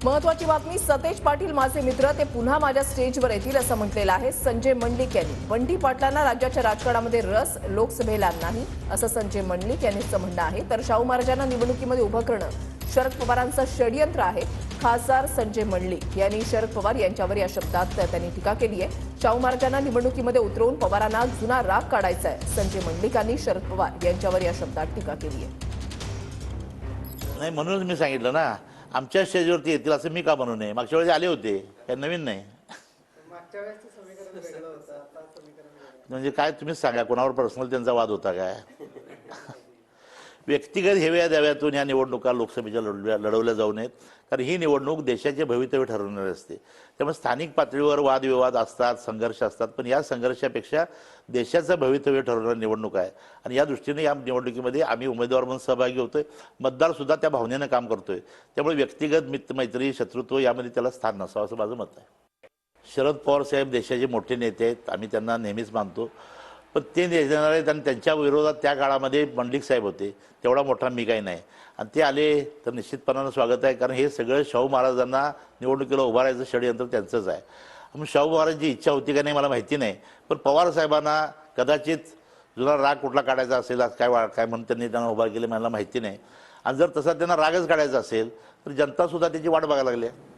महत्वाची बातमी, सतेज पाटील माझे मित्र, ते पुन्हा माझ्या स्टेजवर येतील असं म्हटलेलं आहे संजय मंडलिक यांनी. बंटी पाटलांना राज्याच्या राजकारणामध्ये रस, लोकसभेला नाही असं संजय मंडलिक यांचं म्हणणं आहे. तर शाहू महाराजांना निवडणुकीमध्ये उभं करणं शरद पवारांचं षडयंत्र आहे. खासदार संजय मंडलिक यांनी शरद पवार यांच्यावर या शब्दात त्यांनी टीका केली आहे. शाहू महाराजांना निवडणुकीमध्ये उतरवून पवारांना जुना राग काढायचा आहे. संजय मंडलिकांनी शरद पवार यांच्यावर या शब्दात टीका केली आहे. नाही, म्हणूनच मी सांगितलं ना, आमच्या स्टेजवरती येतील असं मी का म्हणू नये. मागच्या वेळेस आले होते, काही नवीन नाही. म्हणजे काय तुम्हीच सांगा, कोणावर पर्सनल त्यांचा वाद होता काय? व्यक्तिगत हेव्या द्याव्यातून या निवडणुका लोकसभेच्या लढवल्या जाऊ नयेत. कारण ही निवडणूक देशाचे भवितव्य ठरवणारी असते. त्यामुळे स्थानिक पातळीवर वादविवाद असतात, संघर्ष असतात, पण या संघर्षापेक्षा देशाचं भवितव्य ठरवणारी निवडणूक आहे. आणि या दृष्टीने या निवडणुकीमध्ये आम्ही उमेदवार म्हणून सहभागी होतोय. मतदारसुद्धा त्या भावनेनं काम करतोय. त्यामुळे व्यक्तिगत मित्रमैत्री, शत्रुत्व यामध्ये त्याला स्थान नसावं असं माझं मत आहे. शरद पवार साहेब देशाचे मोठे नेते आहेत, आम्ही त्यांना नेहमीच मानतो. पण ते देणार आहेत आणि त्यांच्या विरोधात त्या काळामध्ये मंडलिक साहेब होते. तेवढा मोठा मी काही नाही. आणि ते आले तर निश्चितपणानं स्वागत आहे. कारण हे सगळं शाहू महाराजांना निवडणुकीला उभारायचं षडयंत्र त्यांचंच आहे. मग शाहू महाराजांची इच्छा होती का नाही मला माहिती नाही. पण पवार साहेबांना कदाचित जुना राग कुठला काढायचा असेल, काय म्हणून त्यांनी त्यांना उभा केले मला माहिती नाही. आणि जर तसा त्यांना रागच काढायचा असेल तर जनतासुद्धा त्याची वाट बघायला लागली आहे.